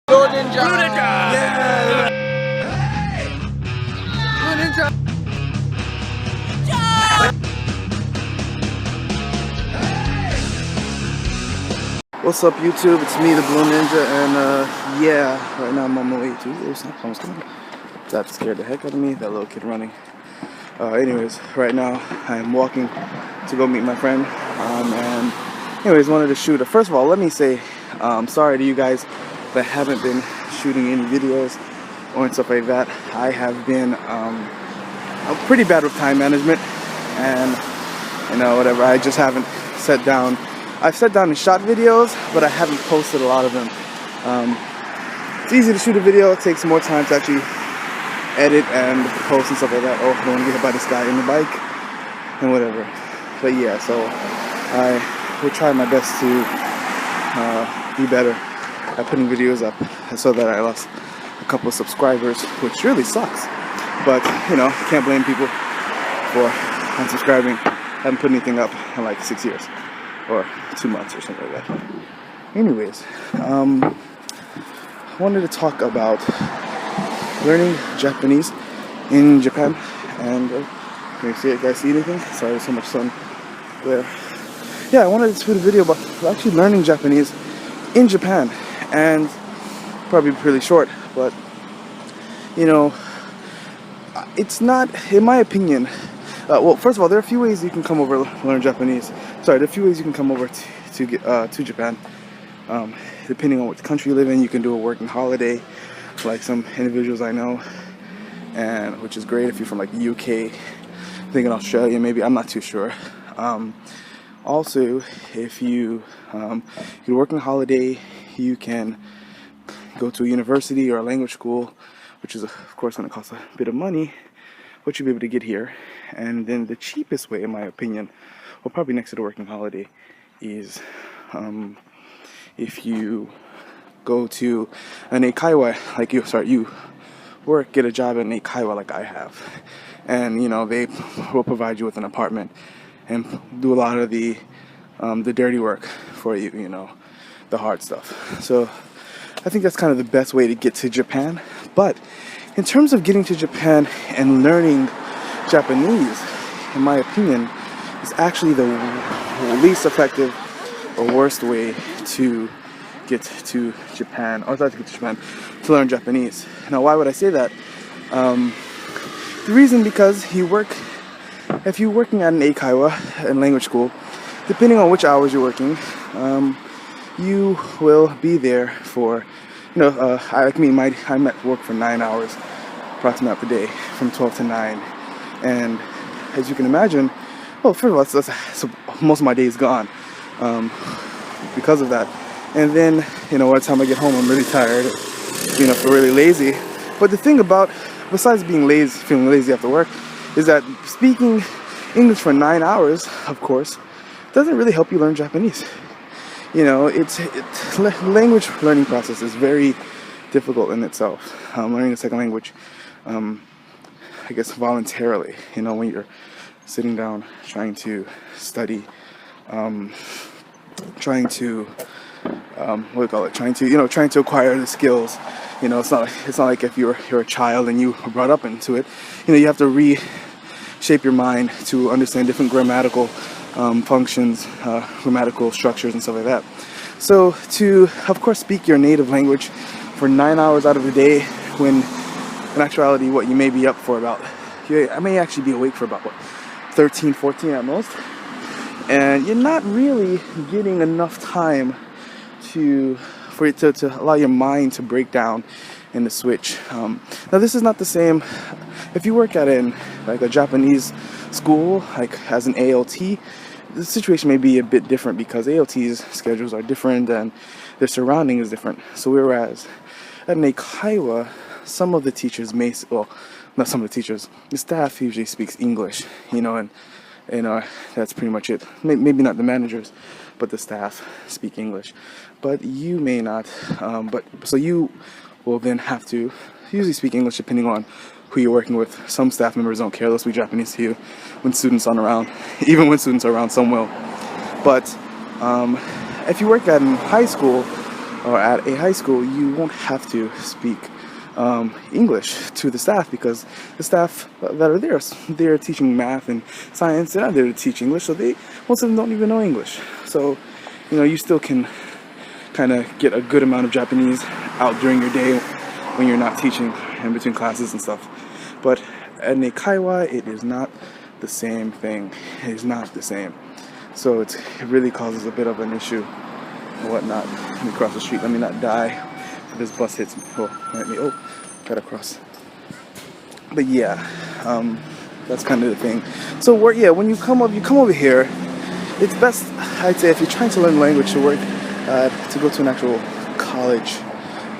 Blue Ninja! Blue Ninja! Yeah! Blue Ninja! What's up, YouTube? It's me, the Blue Ninja, and yeah, right now I'm on my way to. Oh, someone's coming. That scared the heck out of me. That little kid running. Anyways, right now I'm walking to go meet my friend. And anyways, wanted to shoot. First of all, let me say, sorry to you guys that haven't been shooting any videos or stuff like that. I have been I'm pretty bad with time management, and whatever. I just haven't sat down. I've sat down and shot videos, but I haven't posted a lot of them. It's easy to shoot a video. It takes more time to actually edit and post and stuff like that. Oh, I don't want to get hit by this guy in the bike and whatever. But yeah, so I will try my best to be better at putting videos up. So that I lost a couple of subscribers, which really sucks. But can't blame people for unsubscribing. I haven't put anything up in like 6 years or 2 months or something like that. Anyways, I wanted to talk about learning Japanese in Japan. And can you guys see anything? Sorry, there's so much sun there. Yeah, I wanted to shoot a video about actually learning Japanese in Japan, and probably pretty short, but it's not, in my opinion. Well, first of all, there are a few ways you can come over to learn Japanese. Sorry, there are a few ways you can come over to Japan. Depending on what country you live in, you can do a working holiday, like some individuals I know, and which is great if you're from like the UK, I think in Australia maybe, I'm not too sure. Also, if you working holiday, you can go to a university or a language school, which is of course going to cost a bit of money, but you'll be able to get here. And then the cheapest way, in my opinion, well, probably next to the working holiday, is if you go to an eikaiwa, like you get a job at an eikaiwa like I have, and they will provide you with an apartment and do a lot of the dirty work for you, the hard stuff. So I think that's kind of the best way to get to Japan. But in terms of getting to Japan and learning Japanese, in my opinion, is actually the least effective or worst way to get to Japan, or not to get to Japan, to learn Japanese. Now, why would I say that? The reason, because if you're working at an eikaiwa, a language school, depending on which hours you're working, you will be there for, I'm at work for 9 hours, approximately of the day, from 12 to 9. And as you can imagine, well, first of all, so most of my day is gone because of that. And then, by the time I get home, I'm really tired, feel really lazy. But the thing about, besides being lazy, feeling lazy after work, is that speaking English for 9 hours, of course, doesn't really help you learn Japanese. Language learning process is very difficult in itself. Learning a second language, I guess voluntarily, when you're sitting down trying to study, trying to acquire the skills. It's not like if you're a child and you were brought up into it. You have to reshape your mind to understand different grammatical functions, grammatical structures and stuff like that. So to, of course, speak your native language for 9 hours out of the day, when in actuality, you may be up for about, I may actually be awake for about 13, 14 at most, and you're not really getting enough time to allow your mind to break down and to switch. Now, this is not the same if you work at a Japanese school, like as an ALT. The situation may be a bit different because ALT's schedules are different and their surrounding is different. So whereas at an eikaiwa, some of the teachers not some of the teachers, the staff usually speaks English, and that's pretty much it. Maybe not the managers, but the staff speak English. But you may not, so you will then have to usually speak English depending on who you're working with. Some staff members don't care, they'll speak Japanese to you when students aren't around. Even when students are around, some will. But if you work at in high school, or at a high school, you won't have to speak English to the staff, because the staff that are there, they're teaching math and science. They're not there to teach English, so most of them don't even know English. So, you still can kind of get a good amount of Japanese out during your day when you're not teaching in between classes and stuff. But at an eikaiwa, it is not the same thing. It is not the same. So it really causes a bit of an issue and whatnot. Let me cross the street. Let me not die. This bus hits me. Oh, gotta cross. But yeah, that's kind of the thing. So when you come over here, it's best, I'd say, if you're trying to learn language, to go to an actual college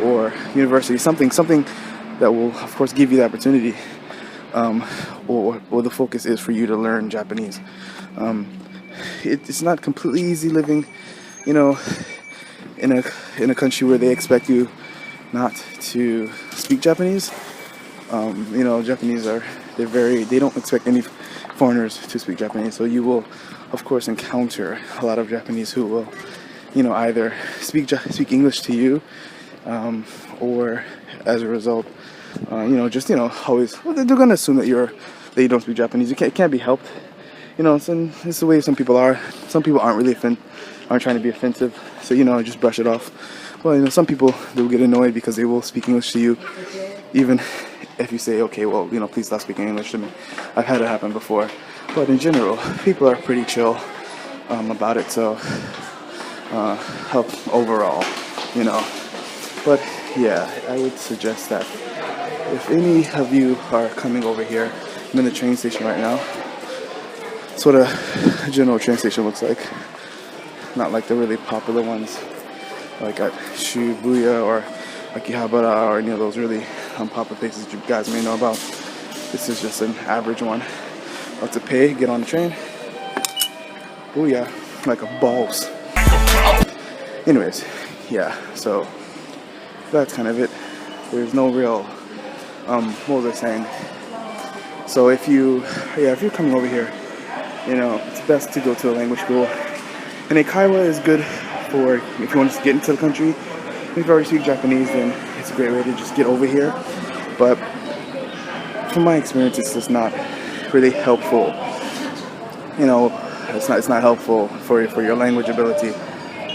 or university, something that will, of course, give you the opportunity, or the focus is for you to learn Japanese. It's not completely easy living, in a country where they expect you not to speak Japanese. Japanese they don't expect any foreigners to speak Japanese. So you will, of course, encounter a lot of Japanese who will, either speak English to you, or as a result, always, they're gonna assume that you don't speak Japanese. It can't be helped. It's the way some people are. Some people aren't trying to be offensive, so just brush it off. Well, some people, they will get annoyed because they will speak English to you, even if you say, okay, well, please stop speaking English to me. I've had it happen before. But in general, people are pretty chill about it, so help overall, But yeah, I would suggest that if any of you are coming over here, I'm in the train station right now. That's what a general train station looks like. Not like the really popular ones, like at Shibuya or Akihabara or any of those really unpopular places you guys may know about. This is just an average one. About to pay, get on the train. Booyah, like a boss. Anyways, yeah, so that's kind of it. There's no real, what was I saying? So if you're coming over here, it's best to go to a language school. And eikaiwa is good for if you want to get into the country. If you already speak Japanese, then it's a great way to just get over here. But from my experience, it's just not really helpful. It's not helpful for your language ability.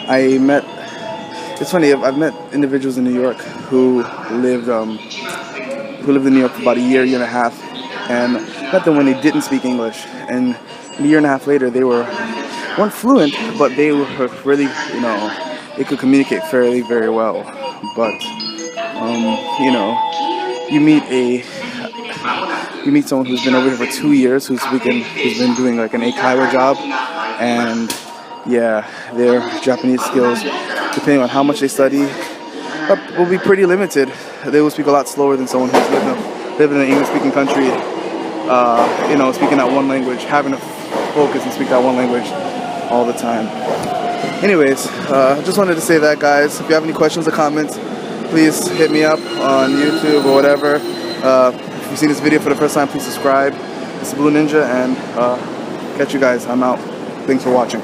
It's funny, I've met individuals in New York who lived in New York for about a year and a half, and met them when they didn't speak English. And a year and a half later, they weren't fluent, but they were really, they could communicate fairly very well. But you meet someone who's been over here for 2 years, who's been doing like an eikaiwa job, and yeah, their Japanese skills, depending on how much they study, will be pretty limited. They will speak a lot slower than someone who's living in an English-speaking country, speaking that one language, having to focus and speak that one language all the time. Anyways, just wanted to say that, guys. If you have any questions or comments, please hit me up on YouTube or whatever. If you've seen this video for the first time, please subscribe. It's Blue Ninja, and catch you guys. I'm out. Thanks for watching.